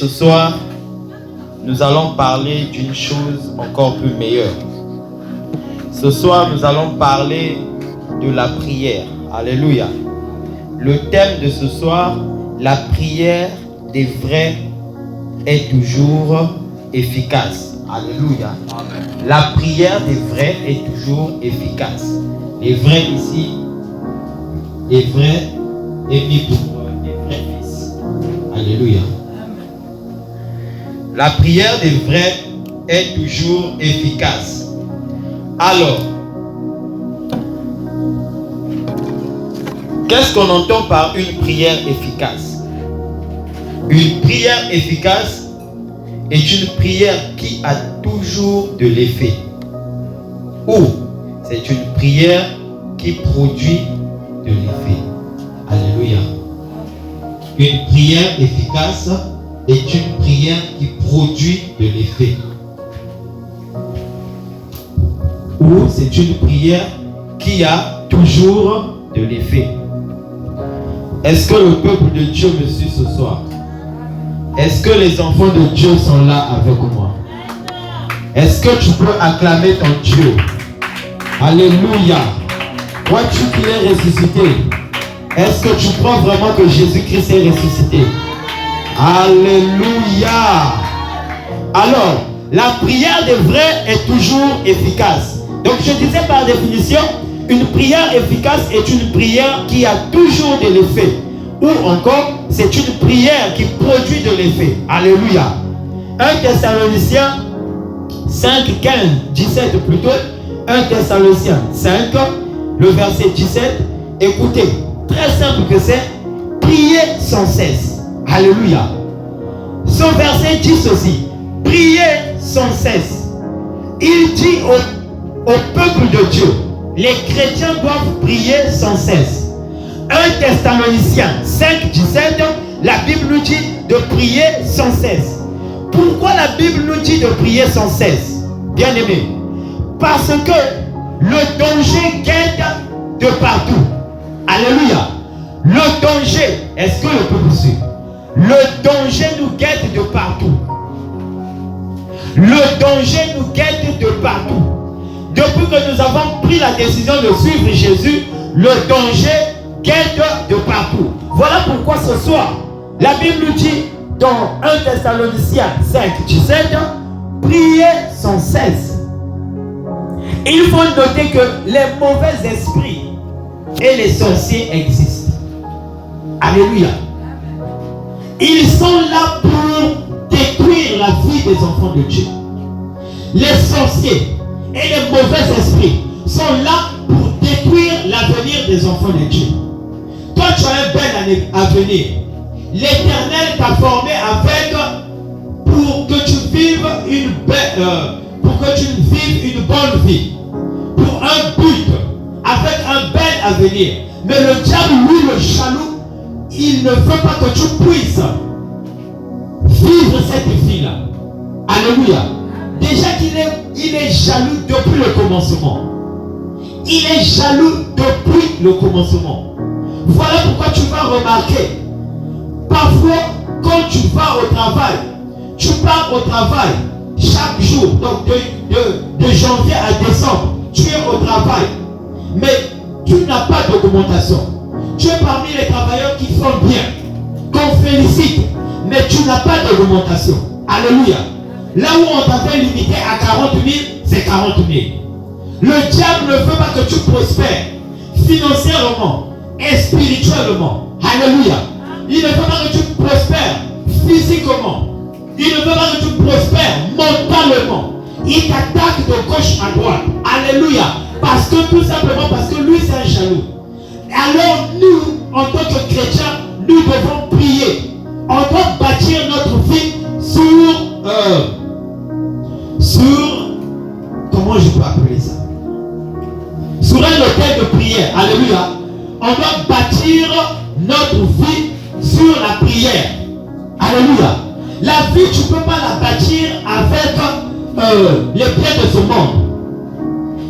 ce soir, nous allons parler d'une chose encore plus meilleure. Ce soir, nous allons parler de la prière. Alléluia. Le thème de ce soir, la prière des vrais est toujours efficace. Alléluia. Amen. La prière des vrais est toujours efficace. Les vrais ici, les vrais est mis pour les vrais fils. Alléluia. La prière des vrais est toujours efficace. Alors, qu'est-ce qu'on entend par une prière efficace? Une prière efficace est une prière qui a toujours de l'effet. Ou c'est une prière qui produit de l'effet. Alléluia. Une prière efficace est une prière qui produit de l'effet. Ou c'est une prière qui a toujours de l'effet. Est-ce que le peuple de Dieu me suit ce soir? Est-ce que les enfants de Dieu sont là avec moi? Est-ce que tu peux acclamer ton Dieu? Alléluia. Crois-tu qu'il est ressuscité? Est-ce que tu crois vraiment que Jésus-Christ est ressuscité? Alléluia. Alors, la prière des vrais est toujours efficace. Donc je disais par définition, une prière efficace est une prière qui a toujours de l'effet. Ou encore, c'est une prière qui produit de l'effet. Alléluia. 1 Thessaloniciens 5, 15, 17 plutôt. 1 Thessaloniciens 5, le verset 17. Écoutez, très simple que c'est, priez sans cesse. Alléluia. Son verset dit ceci, priez sans cesse. Il dit au peuple de Dieu, les chrétiens doivent prier sans cesse. 1 Thessaloniciens 5, 17, la Bible nous dit de prier sans cesse. Pourquoi la Bible nous dit de prier sans cesse? Bien aimé, parce que le danger guette de partout. Alléluia. Le danger, est-ce que le peuple suit? Le danger nous guette de partout. Le danger nous guette de partout. Depuis que nous avons pris la décision de suivre Jésus, le danger guette de partout. Voilà pourquoi ce soir, la Bible nous dit dans 1 Thessaloniciens 5, 17, priez sans cesse. Il faut noter que les mauvais esprits et les sorciers existent. Alléluia. Ils sont là pour détruire la vie des enfants de Dieu. Les sorciers et les mauvais esprits sont là pour détruire l'avenir des enfants de Dieu. Toi, tu as un bel avenir. L'Éternel t'a formé avec pour que tu vives une bonne vie, pour un but, avec un bel avenir. Mais le diable, lui, le jaloux, il ne veut pas que tu puisses vivre cette vie-là. Alléluia. Déjà qu'il est jaloux depuis le commencement. Il est jaloux depuis le commencement. Voilà pourquoi tu vas remarquer. Parfois, quand tu vas au travail, tu pars au travail chaque jour. Donc de janvier à décembre, tu es au travail. Mais tu n'as pas d'augmentation. Tu es parmi les travailleurs qui font bien, qu'on félicite, mais tu n'as pas d'augmentation. Alléluia. Là où on t'avait limité à 40 000, c'est 40 000. Le diable ne veut pas que tu prospères financièrement et spirituellement. Alléluia. Il ne veut pas que tu prospères physiquement. Il ne veut pas que tu prospères mentalement. Il t'attaque de gauche à droite. Alléluia. Parce que tout simplement parce que lui c'est un jaloux. Alors nous, en tant que chrétiens, nous devons prier. On doit bâtir notre vie sur comment je peux appeler ça? Sur un hôtel de prière. Alléluia. On doit bâtir notre vie sur la prière. Alléluia. La vie, tu ne peux pas la bâtir avec les biens de ce monde.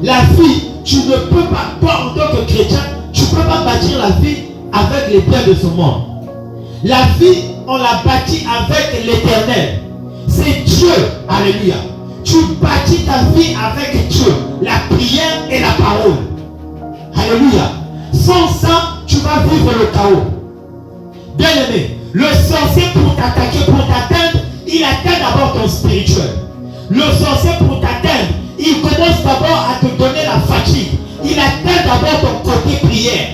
La vie, tu ne peux pas, toi en tant que chrétien, tu ne peux pas bâtir la vie avec les biens de ce monde. La vie on l'a bâti avec l'Éternel. C'est Dieu. Alléluia. Tu bâtis ta vie avec Dieu, la prière et la parole. Alléluia. Sans ça, tu vas vivre le chaos. Bien aimé, le sorcier pour t'attaquer, pour t'atteindre, il atteint d'abord ton spirituel. Le sorcier pour t'atteindre, il commence d'abord à te donner la fatigue. Il atteint d'abord ton côté prière.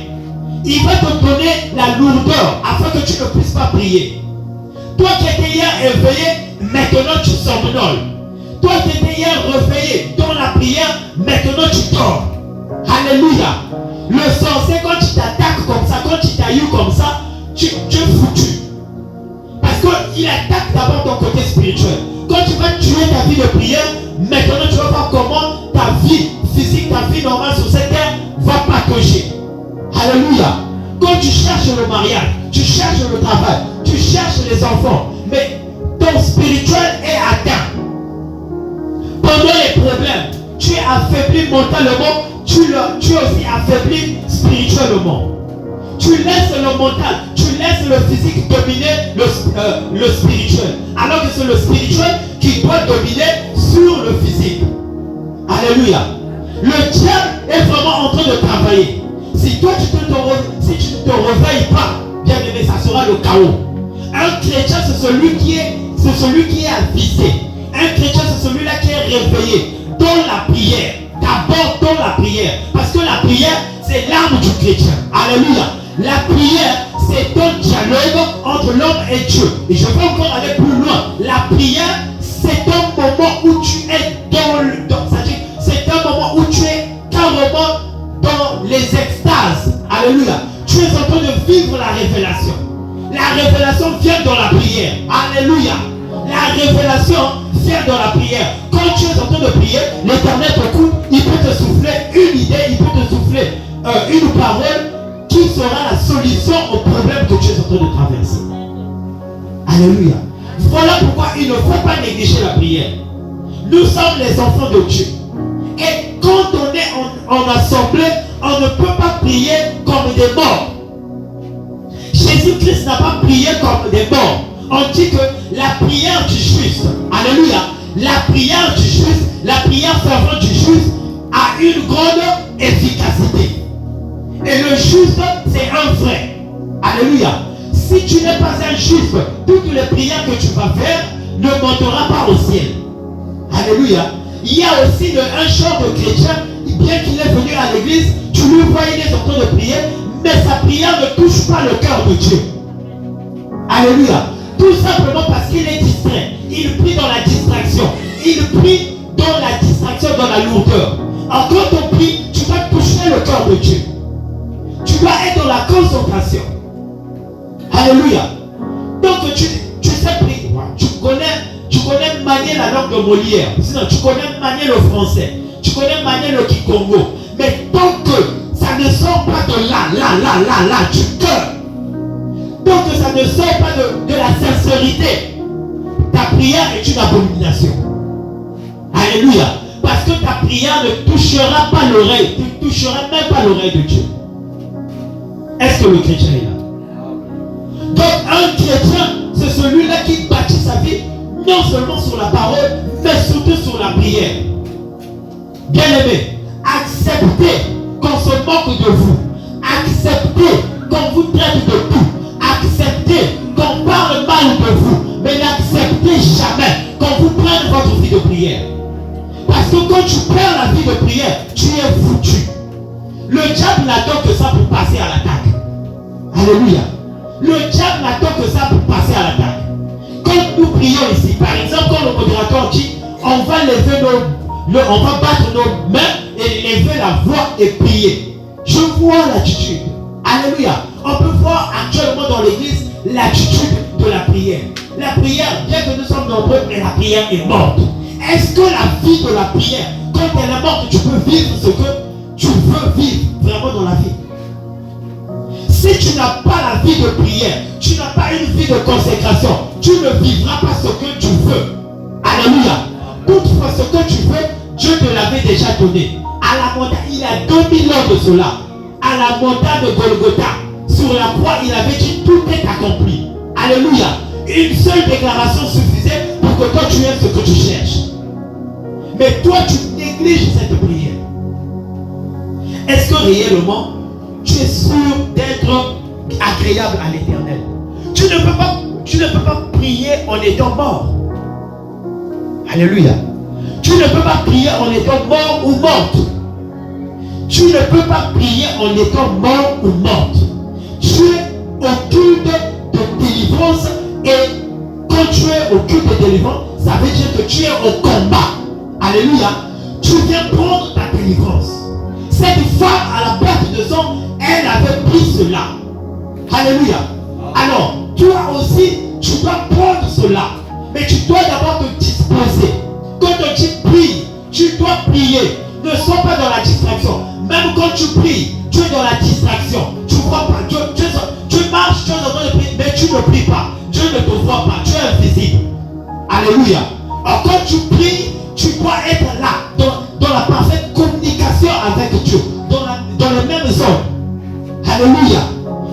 Il va te donner la lourdeur afin que tu ne puisses pas prier. Toi qui étais hier éveillé, maintenant tu somnoles. Toi qui étais hier réveillé dans la prière, maintenant tu dors. Alléluia. Le sorcier, quand il t'attaque comme ça, quand il t'a eu comme ça, tu es foutu. Parce qu'il attaque d'abord ton côté spirituel. Quand tu vas tuer ta vie de prière, maintenant tu vas voir comment ta vie physique, ta vie normale sur cette terre va patauger. Alléluia. Quand tu cherches le mariage, tu cherches le travail, tu cherches les enfants, mais ton spirituel est atteint. Pendant les problèmes, tu es affaibli mentalement, tu es aussi affaibli spirituellement. Tu laisses le mental, tu laisses le physique dominer le spirituel. Alors que c'est le spirituel qui doit dominer sur le physique. Alléluia. Le diable est vraiment en train de travailler. Si toi tu ne te réveilles pas, bien aimé, ça sera le chaos. Un chrétien, c'est celui qui est avisé. Un chrétien, c'est celui-là qui est réveillé dans la prière. D'abord dans la prière. Parce que la prière, c'est l'arme du chrétien. Alléluia. La prière, c'est un dialogue entre l'homme et Dieu. Et je vais encore aller plus loin. La prière, c'est un moment où tu es c'est un moment où tu es carrément dans les extases. Alléluia. Tu es en train de vivre la révélation. La révélation vient dans la prière. Alléluia. La révélation vient dans la prière. Quand tu es en train de prier, l'Éternel te coupe, il peut te souffler une idée, il peut te souffler une parole qui sera la solution au problème que tu es en train de traverser. Alléluia. Voilà pourquoi il ne faut pas négliger la prière. Nous sommes les enfants de Dieu. Et quand on est en assemblée, on ne peut pas prier comme des morts. Jésus-Christ n'a pas prié comme des morts. On dit que la prière du juste, alléluia, la prière du juste, la prière fervente du juste a une grande efficacité. Et le juste, c'est un vrai. Alléluia. Si tu n'es pas un juste, toutes les prières que tu vas faire ne monteront pas au ciel. Alléluia. Il y a aussi un genre de chrétien, bien qu'il est venu à l'église, tu lui vois, il est en train de prier, mais sa prière ne touche pas le cœur de Dieu. Alléluia. Tout simplement parce qu'il est distrait. Il prie dans la distraction. Il prie dans la distraction, dans la lourdeur. Alors quand on prie, tu vas toucher le cœur de Dieu. Tu dois être dans la concentration. Alléluia. Donc tu sais prier. Tu connais manier la langue de Molière. Sinon, tu connais manier le français. Tu connais manier le Kikongo. Mais tant que ça ne sort pas de là, du cœur. Tant que ça ne sort pas de la sincérité, ta prière est une abomination. Alléluia. Parce que ta prière ne touchera pas l'oreille. Tu ne toucheras même pas l'oreille de Dieu. Est-ce que le chrétien est là? Donc un chrétien, c'est celui-là qui bâtit sa vie non seulement sur la parole, mais surtout sur la prière. Bien aimé, acceptez qu'on se moque de vous. Acceptez qu'on vous traite de tout. Acceptez qu'on parle mal de vous. Mais n'acceptez jamais qu'on vous prenne votre vie de prière. Parce que quand tu perds la vie de prière, tu es foutu. Le diable n'attend que ça pour passer à l'attaque. Alléluia. Le diable n'attend que ça pour passer à l'attaque. Quand nous prions ici, par exemple, quand le modérateur dit, on va battre nos mains et lever la voix et prier. Je vois l'attitude. Alléluia. On peut voir actuellement dans l'église l'attitude de la prière. La prière, bien que nous sommes nombreux, mais la prière est morte. Est-ce que la vie de la prière, quand elle est morte, tu peux vivre ce que tu veux vivre vraiment dans la vie? Si tu n'as pas la vie de prière, tu n'as pas une vie de consécration, tu ne vivras pas ce que tu veux. Alléluia. Toutefois, ce que tu veux, Dieu te l'avait déjà donné. À la montagne, il y a 2000 ans de cela. À la montagne de Golgotha, sur la croix, il avait dit tout est accompli. Alléluia. Une seule déclaration suffisait pour que toi tu aies ce que tu cherches. Mais toi tu négliges cette prière. Est-ce que réellement tu es sûr d'être agréable à l'Éternel? Tu ne peux pas prier en étant mort. Alléluia. Tu ne peux pas prier en étant mort ou morte. Tu ne peux pas prier en étant mort ou morte. Tu es au culte de délivrance, et quand tu es au culte de délivrance, ça veut dire que tu es au combat. Alléluia. Tu viens prendre ta délivrance. Cette femme à la perte de sang, elle avait pris cela. Alléluia. Alors, toi aussi, tu dois prendre cela. Mais tu dois d'abord te disposer. Quand tu pries, tu dois prier. Ne sois pas dans la distraction. Même quand tu pries, tu es dans la distraction. Tu vois pas. Tu marches, tu es en train de prier, mais tu ne pries pas. Dieu ne te voit pas. Tu es invisible. Alléluia. Alors quand tu pries, tu dois être là, dans la parfaite communication avec Dieu. Dans les mêmes zones. Alléluia.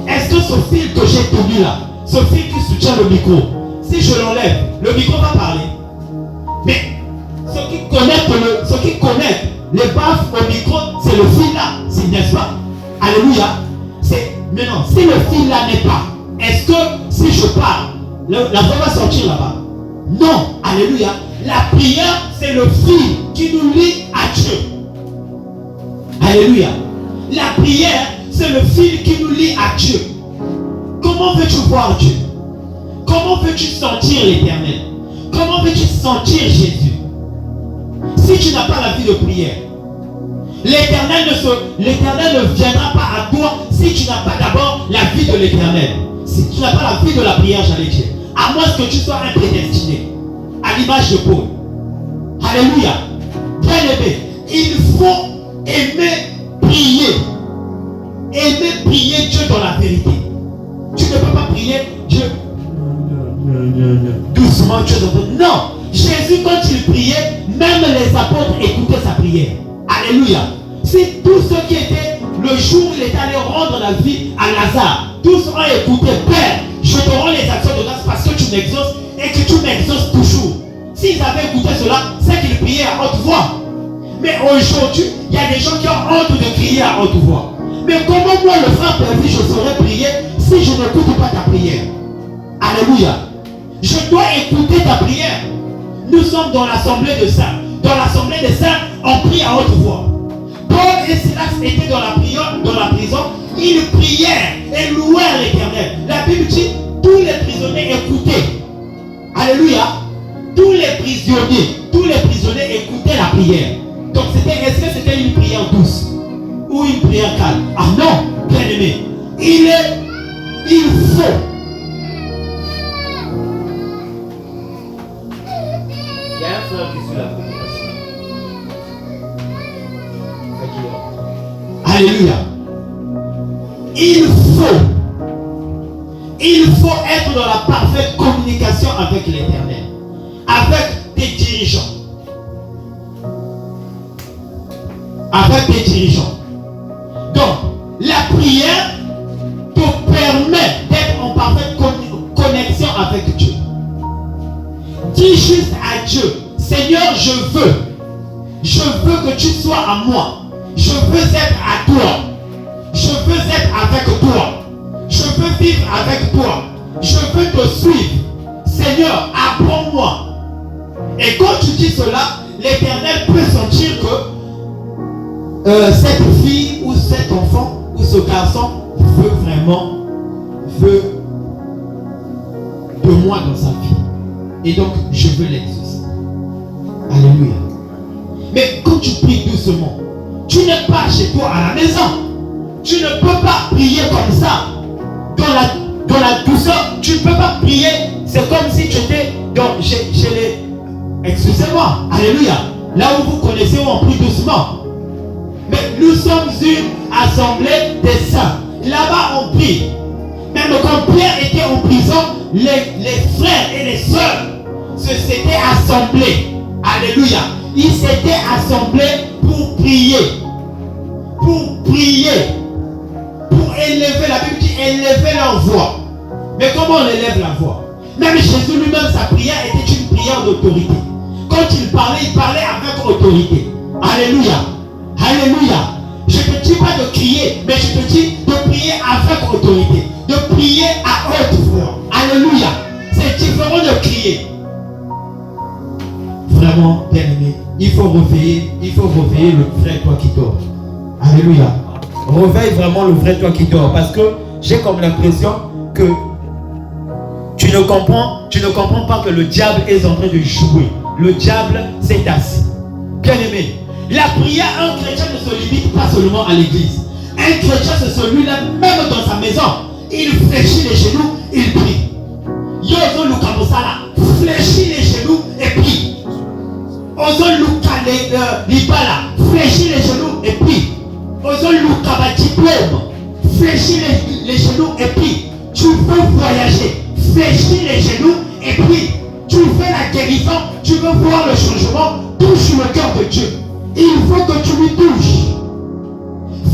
Est-ce que ce fil que j'ai tenu là, ce fil qui soutient le micro, si je l'enlève, le micro va parler. Mais ceux qui connectent les baffes au micro, c'est le fil là, n'est-ce pas? Alléluia. Maintenant, si le fil là n'est pas, est-ce que si je parle, la voix va sortir là-bas? Non. Alléluia. La prière, c'est le fil qui nous lie à Dieu. Alléluia. La prière, c'est le fil qui nous lie à Dieu. Comment veux-tu voir Dieu? Comment veux-tu sentir l'Éternel? Comment veux-tu sentir Jésus? Si tu n'as pas la vie de prière, l'Éternel ne viendra pas à toi si tu n'as pas d'abord la vie de l'Éternel. Si tu n'as pas la vie de la prière, j'allais dire. À moins que tu sois un prédestiné. À l'image de Paul. Alléluia. Bien aimé, il faut aimer prier. Aimer prier Dieu dans la vérité. Tu ne peux pas prier Dieu doucement, Dieu. Non. Jésus, quand il priait, même les apôtres écoutaient sa prière. Alléluia. Si tous ceux qui étaient le jour où il est allé rendre la vie à Lazare, tous ont écouté, Père, je te rends les actions de grâce parce que tu m'exauces et que tu m'exauces toujours. S'ils avaient écouté cela, c'est qu'ils priaient à haute voix. Mais aujourd'hui, il y a des gens qui ont honte de crier à haute voix. Mais comment moi, le frère perdu, je saurais prier si je n'écoute pas ta prière? Alléluia. Je dois écouter ta prière. Nous sommes dans l'assemblée de saints. Dans l'assemblée des saints, on prie à haute voix. Paul et Silas étaient dans la prison. Ils prièrent et louèrent l'Éternel. La Bible dit, tous les prisonniers écoutaient. Alléluia. Tous les prisonniers écoutaient la prière. Donc est-ce que c'était une prière douce ou une prière calme? Ah non, bien aimé. Il faut. Il y a un frère qui suit la prédication. Alléluia. Il faut être dans la parfaite communication avec l'Éternel, avec tes dirigeants. Donc, la prière te permet d'être en parfaite connexion avec Dieu. Dis juste à Dieu, Seigneur, je veux que tu sois à moi. Je veux être à toi. Je veux être avec toi. Je veux vivre avec toi. Je veux te suivre. Seigneur, apprends-moi. Et quand tu dis cela, l'Éternel peut sentir que cette fille ou cet enfant ou ce garçon veut de moi dans sa vie. Et donc, je veux l'exaucer. Alléluia. Mais quand tu pries doucement, tu n'es pas chez toi à la maison. Tu ne peux pas prier comme ça. Dans la douceur, tu ne peux pas prier. C'est comme si tu étais chez les... Excusez-moi. Alléluia. Là où vous connaissez, où on prie doucement. Mais nous sommes une assemblée des saints. Là-bas, on prie. Même quand Pierre était en prison, les frères et les sœurs s'étaient assemblés. Alléluia. Ils s'étaient assemblés pour prier. Pour élever, la Bible dit élever leur voix. Mais comment on élève la voix? Même Jésus lui-même, sa prière était une prière d'autorité. Quand il parlait avec autorité. Alléluia. Alléluia. Je ne te dis pas de crier, mais je te dis de prier avec autorité. De prier à haute voix. Alléluia. C'est différent de crier. Vraiment, bien aimé, il faut réveiller le vrai toi qui dort. Alléluia. Réveille vraiment le vrai toi qui dort. Parce que j'ai comme l'impression que tu ne comprends pas que le diable est en train de jouer. Le diable s'est assis. Bien aimé, la prière, un chrétien ne se limite pas seulement à l'église. Un chrétien, c'est celui-là, même dans sa maison, il fléchit les genoux, il prie. Yozo Lukamosala, fléchit les genoux et prie. Ozo Lukalibala, fléchit les genoux et prie. Ozo Lukabatiplom, fléchit les genoux et prie. Tu veux voyager, fléchis les genoux et prie. Tu fais la guérison, tu veux voir le changement, touche le cœur de Dieu. Il faut que tu lui touches.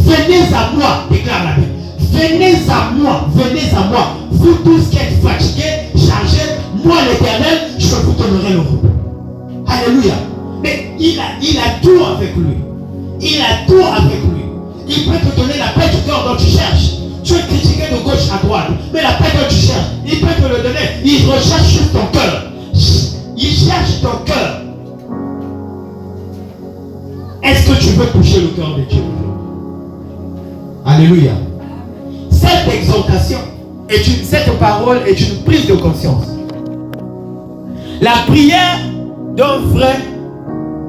Venez à moi, déclare la Bible. Venez à moi, vous tous qui êtes fatigués, chargés, moi l'Éternel, je vous donnerai le repos. Alléluia. Mais il a tout avec lui. Il a tout avec lui. Il peut te donner la paix du cœur dont tu cherches. Tu es critiqué de gauche à droite, mais la paix que tu cherches, il peut te le donner. Il recherche sur ton cœur. Il cherche ton cœur. Est-ce que tu veux toucher le cœur de Dieu? Alléluia. Cette exhortation, cette parole est une prise de conscience. La prière d'un vrai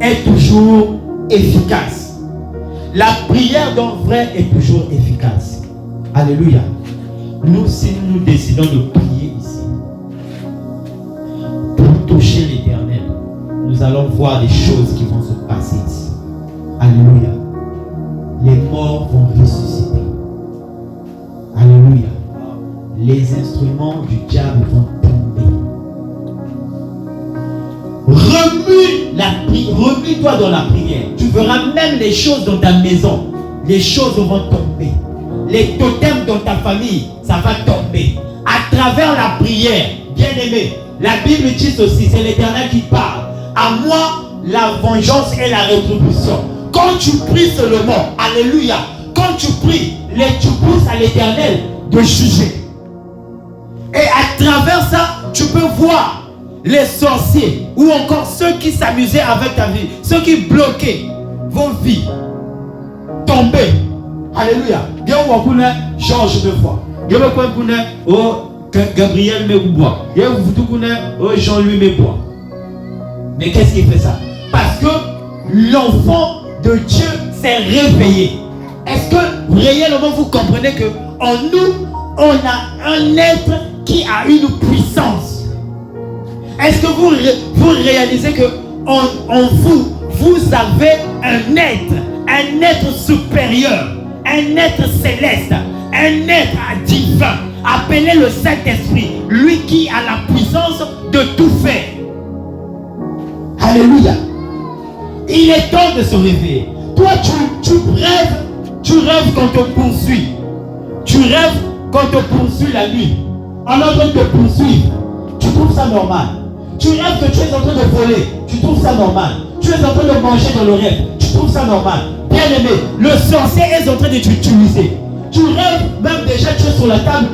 est toujours efficace. La prière d'un vrai est toujours efficace. Alléluia. Nous, si nous décidons de prier ici, pour toucher l'Éternel, nous allons voir des choses qui vont se passer ici. Alléluia. Les morts vont ressusciter. Alléluia. Les instruments du diable vont tomber. Remue-toi dans la prière. Tu verras même les choses dans ta maison. Les choses vont tomber. Les totems dans ta famille, ça va tomber. À travers la prière, bien aimé, la Bible dit aussi, c'est l'Éternel qui parle. À moi, la vengeance et la rétribution. Quand tu pries seulement, alléluia, quand tu pries, tu pousses à l'Éternel de juger. Et à travers ça, tu peux voir les sorciers ou encore ceux qui s'amusaient avec ta vie, ceux qui bloquaient vos vies, tomber. Alléluia. Bien ou on connaît Georges de foi. Bien ou on connaît Gabriel Mekoubois. Bien ou vous connaissez Jean-Louis Mekoubois. Mais qu'est-ce qui fait ça? Parce que l'enfant de Dieu s'est réveillé. Est-ce que réellement vous comprenez que en nous, on a un être qui a une puissance? Est-ce que vous réalisez que en vous avez un être supérieur, un être céleste, un être divin, appelé le Saint-Esprit, lui qui a la puissance de tout faire. Alléluia. Il est temps de se réveiller. Toi, tu rêves quand on te poursuit. Tu rêves quand on te poursuit la nuit. En train de te poursuivre. Tu trouves ça normal. Tu rêves que tu es en train de voler. Tu trouves ça normal. Tu es en train de manger dans le rêve. Tu trouves ça normal. Bien aimé, le sorcier est en train de t'utiliser. Tu rêves, même déjà tu es sur la table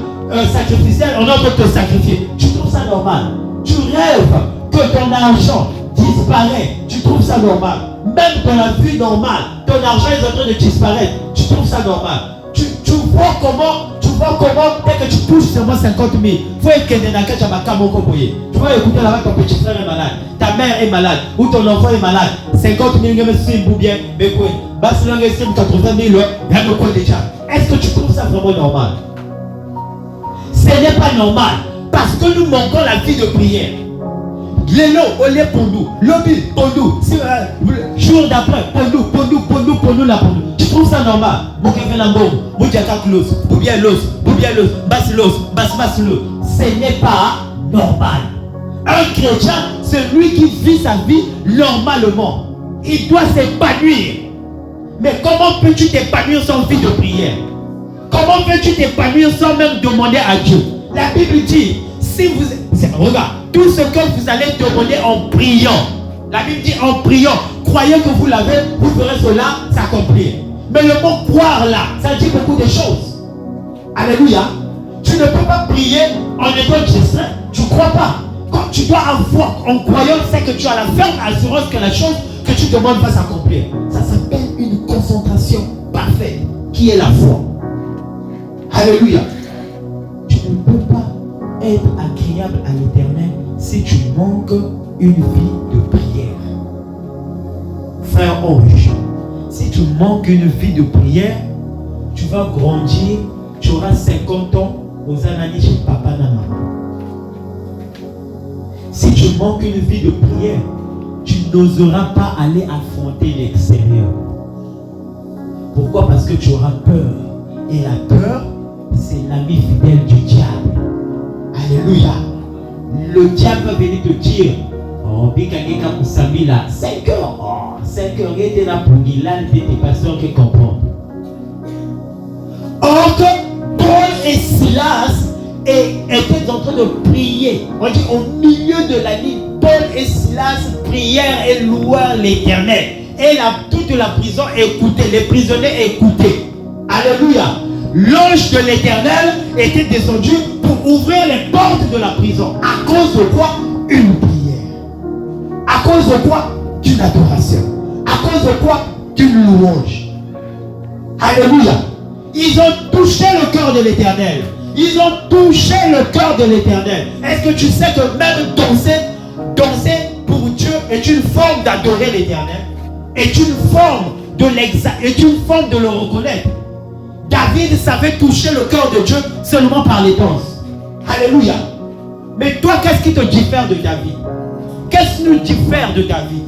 sacrificielle, on est en train de te sacrifier. Tu trouves ça normal. Tu rêves que ton argent disparaît. Tu trouves ça normal. Même dans la vie normale, ton argent est en train de disparaître. Tu trouves ça normal. Tu vois comment, dès que tu touches seulement 50 000, tu vas écouter là-bas, ton petit frère est malade, ta mère est malade, ou ton enfant est malade, 50 000, ou bien, mais quoi, 80 000, est-ce que tu trouves ça vraiment normal? Ce n'est pas normal, parce que nous manquons la vie de prière. Lélo, olé pondou, lobby, pondou, jour d'après, pondou, la pondou. Tu trouves ça normal? Ce n'est pas normal. Un chrétien, c'est lui qui vit sa vie normalement. Il doit s'épanouir. Mais comment peux-tu t'épanouir sans vie de prière? Comment peux-tu t'épanouir sans même demander à Dieu? La Bible dit, si vous... Regarde, tout ce que vous allez demander en priant, la Bible dit en priant, croyez que vous l'avez, vous ferez cela s'accomplir. Mais le mot croire là, ça dit beaucoup de choses. Alléluia. Tu ne peux pas prier en étant distrait. Tu ne crois pas. Quand tu dois avoir, en croyant, c'est que tu as la ferme assurance que la chose que tu demandes va s'accomplir. Ça s'appelle une concentration parfaite, qui est la foi. Alléluia. Tu ne peux pas être agréable à l'Éternel si tu manques une vie de prière. Frère Ange, si tu manques une vie de prière, tu vas grandir, tu auras 50 ans aux années chez papa et maman. Si tu manques une vie de prière, tu n'oseras pas aller affronter l'extérieur. Pourquoi? Parce que tu auras peur. Et la peur, c'est l'ami fidèle du diable. Alléluia. Le diable va venir te dire, oh, Bikageka Moussami là, 5 heures. Oh, 5 heures, il était là pour Milan, des pasteurs qui comprennent. Or que Paul et Silas étaient en train de prier. On dit au milieu de la nuit, Paul et Silas prièrent et louèrent l'Éternel. Et toute la prison écoutait, les prisonniers écoutaient. Alléluia. L'ange de l'Éternel était descendu pour ouvrir les portes de la prison. À cause de quoi? Une prière. À cause de quoi? D'une adoration. À cause de quoi? D'une louange. Alléluia. Ils ont touché le cœur de l'Éternel. Ils ont touché le cœur de l'Éternel. Est-ce que tu sais que même danser pour Dieu est une forme d'adorer l'Éternel? Est une forme de le reconnaître. David savait toucher le cœur de Dieu seulement par les danses. Alléluia. Mais toi, qu'est-ce qui te diffère de David? Qu'est-ce qui nous diffère de David?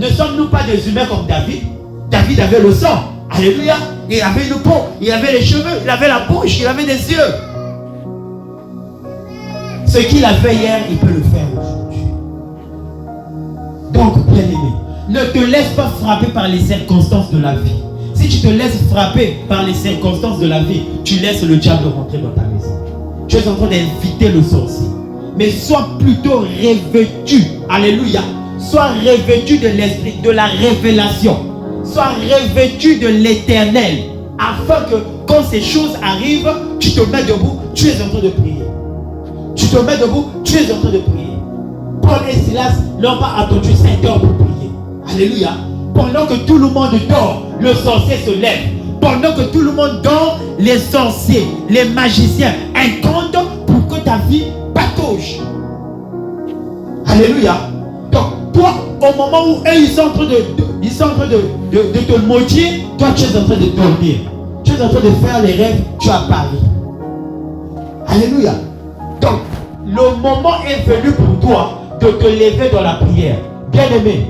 Ne sommes-nous pas des humains comme David? David avait le sang. Alléluia. Il avait une peau, il avait les cheveux, il avait la bouche, il avait des yeux. Ce qu'il a fait hier, il peut le faire aujourd'hui. Donc, bien aimé, ne te laisse pas frapper par les circonstances de la vie. Si tu te laisses frapper par les circonstances de la vie, tu laisses le diable rentrer dans ta maison. Tu es en train d'inviter le sorcier. Mais sois plutôt revêtu. Alléluia. Sois revêtu de l'esprit, de la révélation. Sois revêtu de l'Éternel. Afin que quand ces choses arrivent, tu te mets debout, tu es en train de prier. Tu te mets debout, tu es en train de prier. Paul et Silas n'ont pas attendu 5 heures pour prier. Alléluia. Pendant que tout le monde dort, le sorcier se lève. Pendant que tout le monde dort, les sorciers, les magiciens incantent pour que ta vie patauge. Alléluia. Donc, toi, au moment où eux, ils sont en train de te maudire, toi, tu es en train de dormir. Tu es en train de faire les rêves, tu as Paris. Alléluia. Donc, le moment est venu pour toi de te lever dans la prière. Bien-aimé,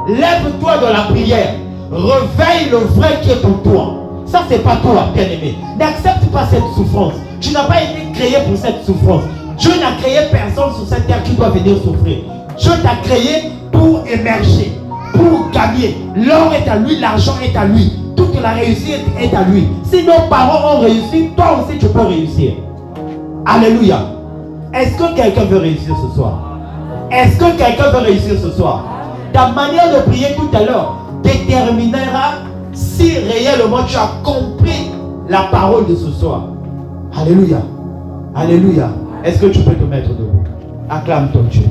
lève-toi dans la prière. Réveille le vrai qui est pour toi. Ça, c'est pas toi, bien-aimé. N'accepte pas cette souffrance. Tu n'as pas été créé pour cette souffrance. Dieu n'a créé personne sur cette terre qui doit venir souffrir. Dieu t'a créé pour émerger, pour gagner. L'or est à lui, l'argent est à lui. Toute la réussite est à lui. Si nos parents ont réussi, toi aussi tu peux réussir. Alléluia. Est-ce que quelqu'un veut réussir ce soir? Est-ce que quelqu'un veut réussir ce soir? Ta manière de prier tout à l'heure déterminera si réellement tu as compris la parole de ce soir. Alléluia. Alléluia. Est-ce que tu peux te mettre debout? Acclame ton Dieu.